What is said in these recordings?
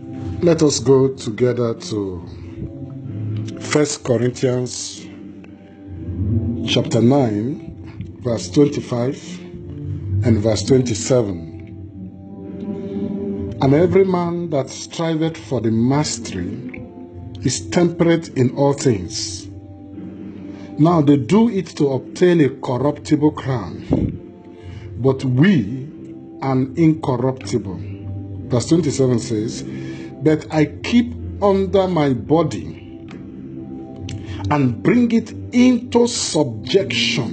Let us go together to 1 Corinthians chapter 9, verse 25 and verse 27. And every man that striveth for the mastery is temperate in all things. Now they do it to obtain a corruptible crown, but we an incorruptible. Verse 27 says, but I keep under my body and bring it into subjection,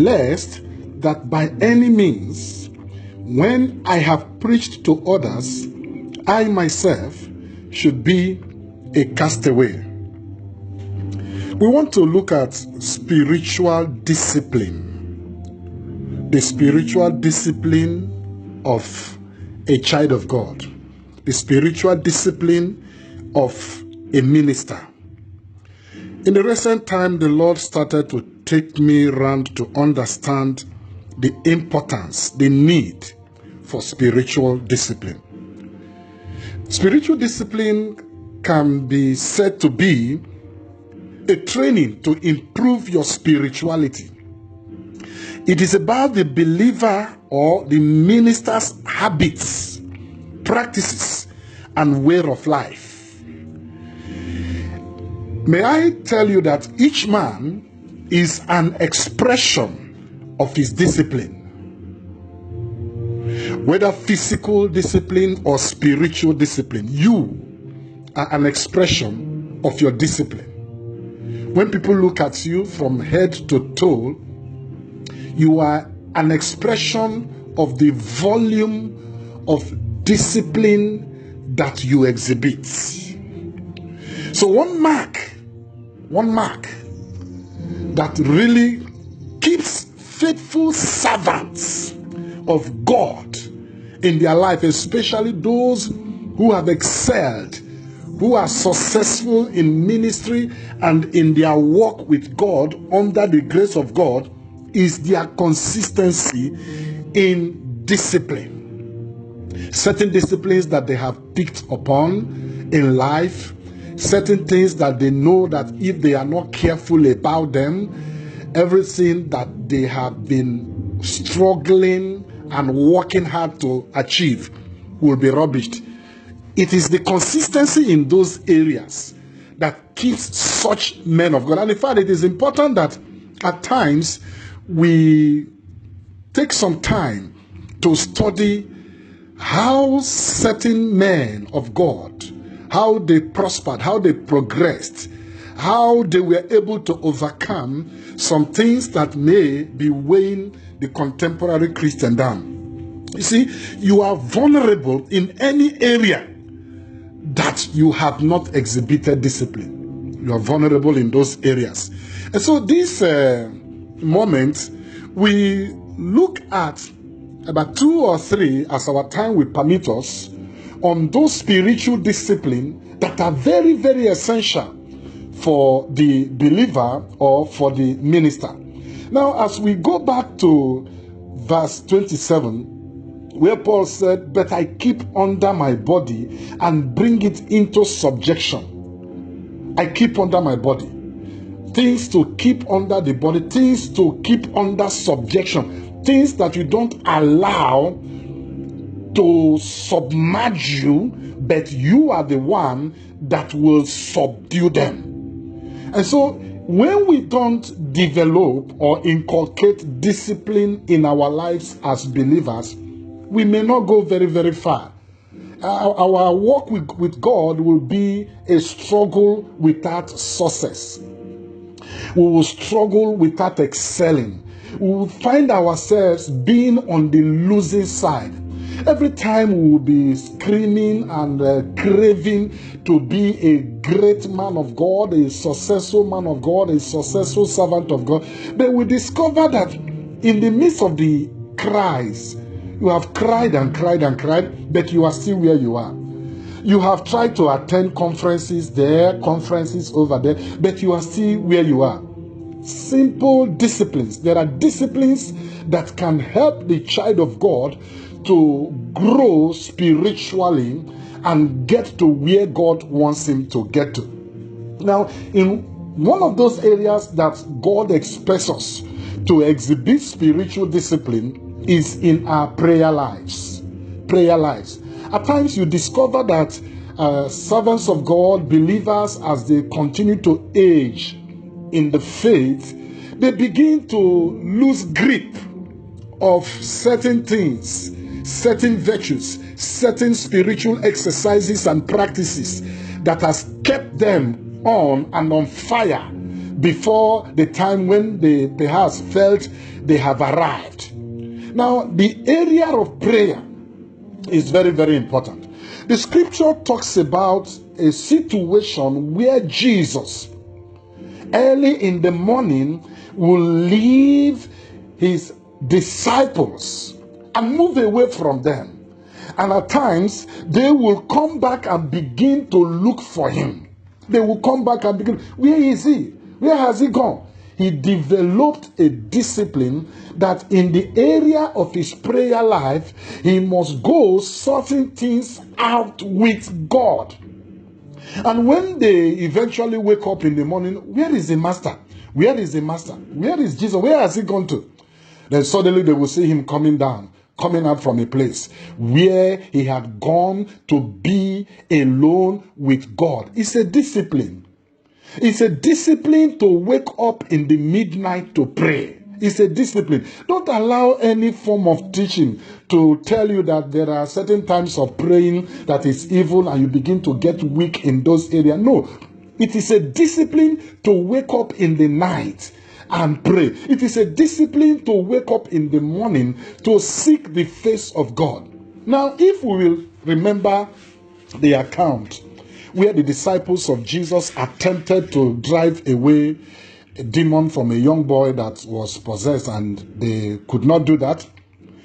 lest that by any means, when I have preached to others, I myself should be a castaway. We want to look at spiritual discipline, the spiritual discipline of a child of God, the spiritual discipline of a minister. In the recent time, the Lord started to take me around to understand the importance, the need for spiritual discipline. Spiritual discipline can be said to be a training to improve your spirituality. It is about the believer or the minister's habits, practices, and way of life. May I tell you that each man is an expression of his discipline, whether physical discipline or spiritual discipline. You are an expression of your discipline. When people look at you from head to toe, you are an expression of the volume of discipline that you exhibit. So one mark that really keeps faithful servants of God in their life, especially those who have excelled, who are successful in ministry and in their walk with God under the grace of God, is their consistency in discipline. Certain disciplines that they have picked upon in life, certain things that they know that if they are not careful about them, everything that they have been struggling and working hard to achieve will be rubbished. It is the consistency in those areas that keeps such men of God. And in fact, it is important that at times we take some time to study how certain men of God, how they prospered, how they progressed, how they were able to overcome some things that may be weighing the contemporary Christian down. You see, you are vulnerable in any area that you have not exhibited discipline. You are vulnerable in those areas. And so this moment, we look at about 2 or 3, as our time will permit us, on those spiritual discipline that are very, very essential for the believer or for the minister. Now, as we go back to verse 27, where Paul said, but I keep under my body and bring it into subjection. I keep under my body. Things to keep under the body, things to keep under subjection, things that you don't allow to submerge you, but you are the one that will subdue them. And so when we don't develop or inculcate discipline in our lives as believers, we may not go very, very far. Our walk with God will be a struggle without success. We will struggle without excelling. We will find ourselves being on the losing side. Every time we will be screaming and craving to be a great man of God, a successful man of God, a successful servant of God. But we discover that in the midst of the cries, you have cried and cried and cried, but you are still where you are. You have tried to attend conferences there, conferences over there, but you are still where you are. Simple disciplines. There are disciplines that can help the child of God to grow spiritually and get to where God wants him to get to. Now, in one of those areas that God expects us to exhibit spiritual discipline is in our prayer lives. Prayer lives. At times you discover that servants of God, believers, as they continue to age in the faith, they begin to lose grip of certain things, certain virtues, certain spiritual exercises and practices that has kept them on and on fire before the time when they perhaps felt they have arrived. Now, the area of prayer is very, very important. The scripture talks about a situation where Jesus, early in the morning, will leave his disciples and move away from them. And at times, they will come back and begin to look for him. They will come back and begin, where is he? Where has he gone? He developed a discipline that in the area of his prayer life, he must go certain things out with God. And when they eventually wake up in the morning, where is the master? Where is the master? Where is Jesus? Where has he gone to? Then suddenly they will see him coming out from a place where he had gone to be alone with God. It's a discipline. It's a discipline to wake up in the midnight to pray. It's a discipline. Don't allow any form of teaching to tell you that there are certain times of praying that is evil and you begin to get weak in those areas. No, it is a discipline to wake up in the night and pray. It is a discipline to wake up in the morning to seek the face of God. Now, if we will remember the account where the disciples of Jesus attempted to drive away a demon from a young boy that was possessed, and they could not do that.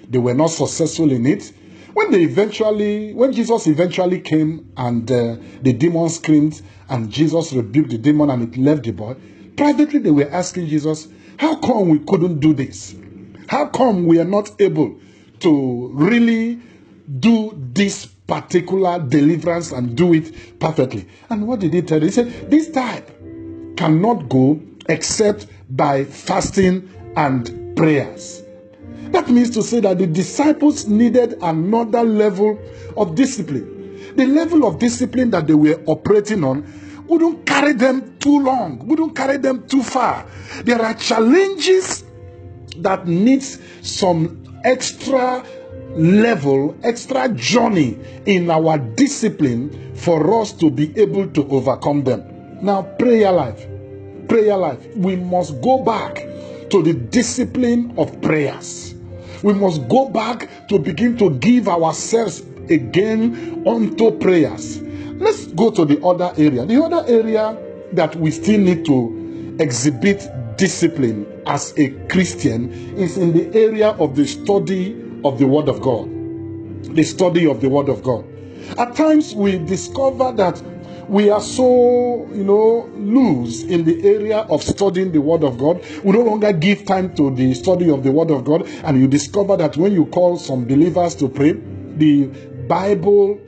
They were not successful in it. When Jesus eventually came and the demon screamed and Jesus rebuked the demon and it left the boy, privately they were asking Jesus, how come we couldn't do this? How come we are not able to really do this particular deliverance and do it perfectly? And what did he tell them? He said, this type cannot go except by fasting and prayers. That means to say that the disciples needed another level of discipline. The level of discipline that they were operating on wouldn't carry them too long, wouldn't carry them too far. There are challenges that needs some extra level, extra journey in our discipline for us to be able to overcome them. Now, prayer life, we must go back to the discipline of prayers. We must go back to begin to give ourselves again unto prayers. Let's go to the other area. The other area that we still need to exhibit discipline as a Christian is in the area of the study of the Word of God. The study of the Word of God. At times we discover that we are so, loose in the area of studying the Word of God. We no longer give time to the study of the Word of God. And you discover that when you call some believers to pray, the Bible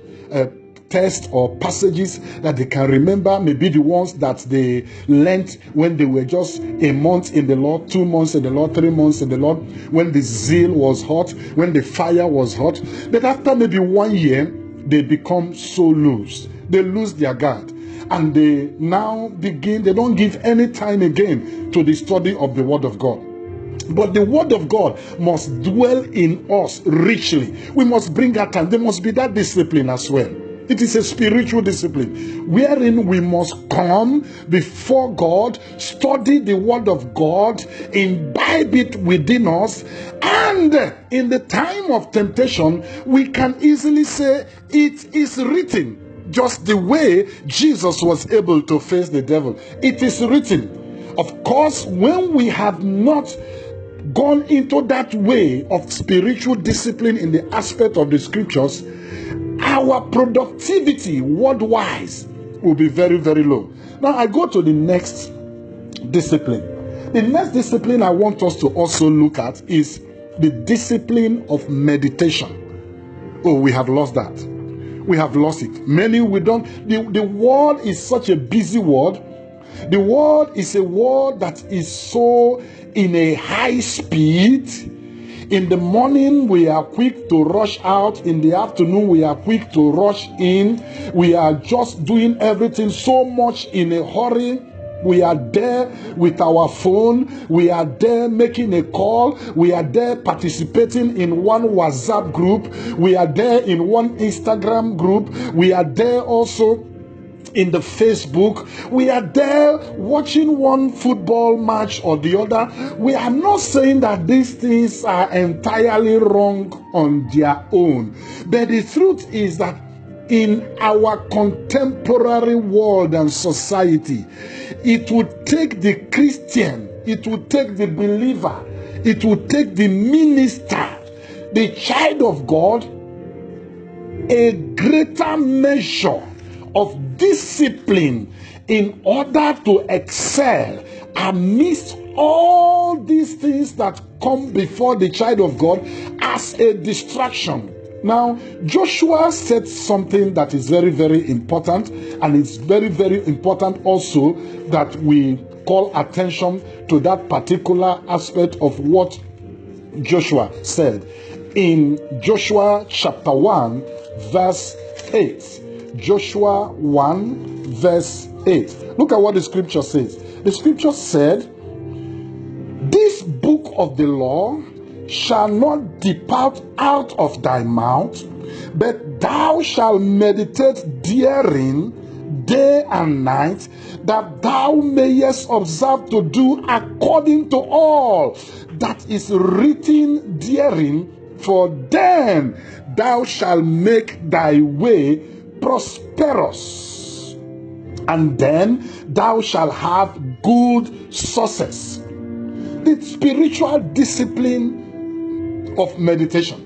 text or passages that they can remember may be the ones that they learnt when they were just a month in the Lord, 2 months in the Lord, 3 months in the Lord, when the zeal was hot, when the fire was hot. But after maybe 1 year, they become so loose. They lose their guard. And they now they don't give any time again to the study of the Word of God. But the Word of God must dwell in us richly. We must bring that time. There must be that discipline as well. It is a spiritual discipline wherein we must come before God, study the Word of God, imbibe it within us, and in the time of temptation, we can easily say, it is written, just the way Jesus was able to face the devil. It is written. Of course, when we have not gone into that way of spiritual discipline in the aspect of the scriptures, our productivity word-wise will be very, very low. Now I go to the next discipline. The next discipline I want us to also look at is the discipline of meditation. Oh, we have lost that. We have lost it. Many we don't. The world is such a busy world. The world is a world that is so in a high speed. In the morning, we are quick to rush out. In the afternoon, we are quick to rush in. We are just doing everything so much in a hurry. We are there with our phone. We are there making a call. We are there participating in one WhatsApp group. We are there in one Instagram group. We are there also in the Facebook. We are there watching one football match or the other. We are not saying that these things are entirely wrong on their own. But the truth is that in our contemporary world and society, it would take the Christian, it would take the believer, it would take the minister, the child of God, a greater measure of discipline in order to excel amidst all these things that come before the child of God as a distraction. Now, Joshua said something that is very, very important, and it's very, very important also that we call attention to that particular aspect of what Joshua said. In Joshua chapter 1, verse 8. Joshua 1, verse 8. Look at what the scripture says. The scripture said, "This book of the law shall not depart out of thy mouth, but thou shalt meditate therein day and night, that thou mayest observe to do according to all that is written therein, for then thou shalt make thy way prosperous, and then thou shalt have good success." The spiritual discipline of meditation.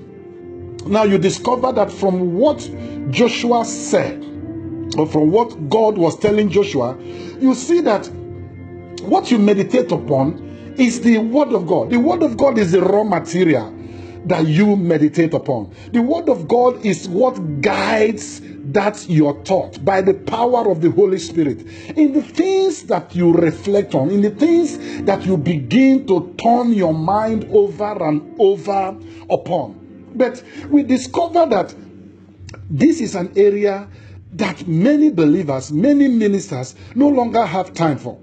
Now you discover that from what Joshua said, or from what God was telling Joshua, you see that what you meditate upon is the word of God. The word of God is the raw material that you meditate upon. The word of God is what guides that your thought by the power of the Holy Spirit. In the things that you reflect on, in the things that you begin to turn your mind over and over upon. But we discover that this is an area that many believers, many ministers no longer have time for.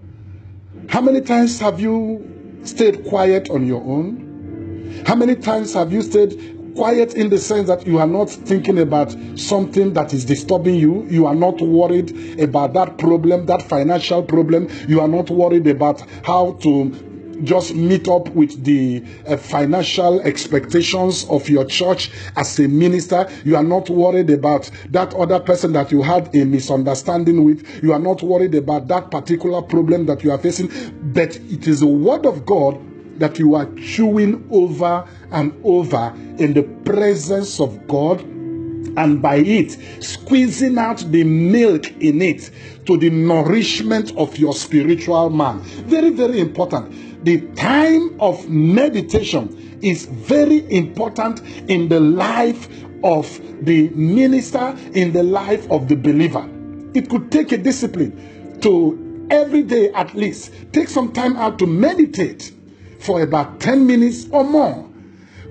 How many times have you stayed quiet on your own? How many times have you stayed quiet in the sense that you are not thinking about something that is disturbing you? You are not worried about that problem, that financial problem. You are not worried about how to just meet up with the financial expectations of your church as a minister. You are not worried about that other person that you had a misunderstanding with. You are not worried about that particular problem that you are facing. But it is the word of God that you are chewing over and over in the presence of God, and by it squeezing out the milk in it to the nourishment of your spiritual man. Very, very important. The time of meditation is very important in the life of the minister, in the life of the believer. It could take a discipline to every day at least take some time out to meditate for about 10 minutes or more.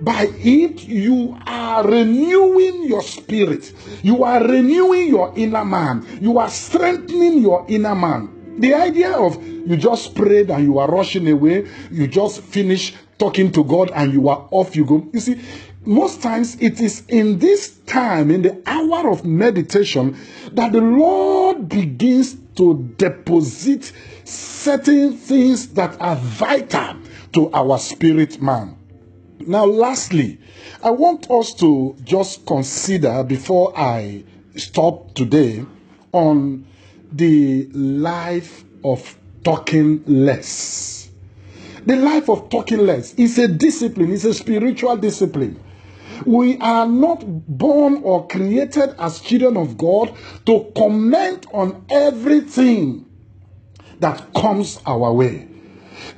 By it, you are renewing your spirit. You are renewing your inner man. You are strengthening your inner man. The idea of you just prayed and you are rushing away, you just finish talking to God and you are off you go. You see, most times it is in this time, in the hour of meditation, that the Lord begins to deposit certain things that are vital to our spirit man. Now, lastly, I want us to just consider, before I stop today, on the life of talking less. The life of talking less is a discipline, it's a spiritual discipline. We are not born or created as children of God to comment on everything that comes our way.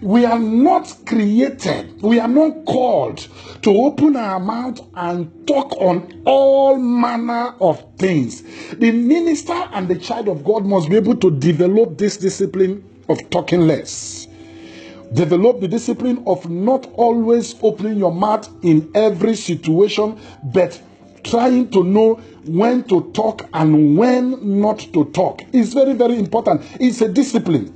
We are not created, we are not called to open our mouth and talk on all manner of things. The minister and the child of God must be able to develop this discipline of talking less. Develop the discipline of not always opening your mouth in every situation, but trying to know when to talk and when not to talk. It's very, very important. It's a discipline.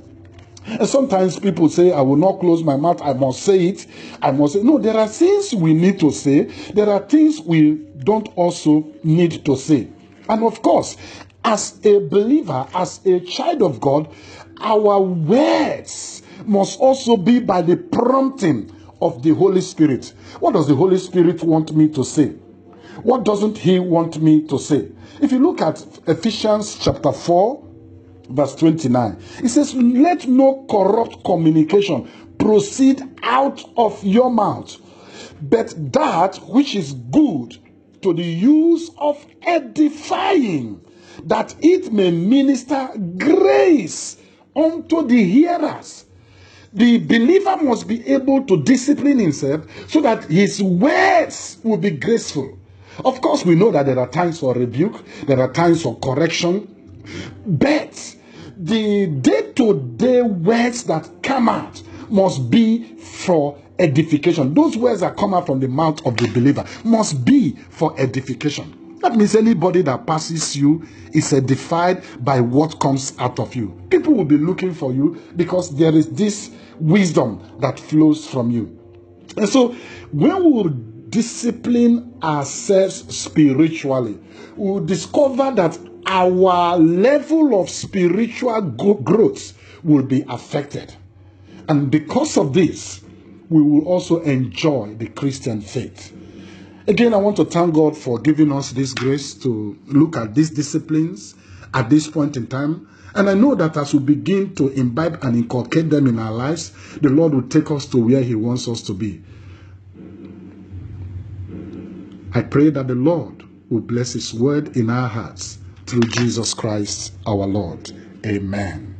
And sometimes people say, I will not close my mouth, I must say it. I must say. No, there are things we need to say. There are things we don't also need to say. And of course, as a believer, as a child of God, our words must also be by the prompting of the Holy Spirit. What does the Holy Spirit want me to say? What doesn't he want me to say? If you look at Ephesians chapter 4, verse 29, it says, let no corrupt communication proceed out of your mouth, but that which is good to the use of edifying, that it may minister grace unto the hearers. The believer must be able to discipline himself so that his words will be graceful. Of course, we know that there are times for rebuke, there are times for correction, but the day-to-day words that come out must be for edification. Those words that come out from the mouth of the believer must be for edification. That means anybody that passes you is edified by what comes out of you. People will be looking for you because there is this wisdom that flows from you. And so when we will discipline ourselves spiritually, we will discover that our level of spiritual growth will be affected. And because of this, we will also enjoy the Christian faith. Again, I want to thank God for giving us this grace to look at these disciplines at this point in time. And I know that as we begin to imbibe and inculcate them in our lives, the Lord will take us to where he wants us to be. I pray that the Lord will bless his word in our hearts through Jesus Christ our Lord. Amen.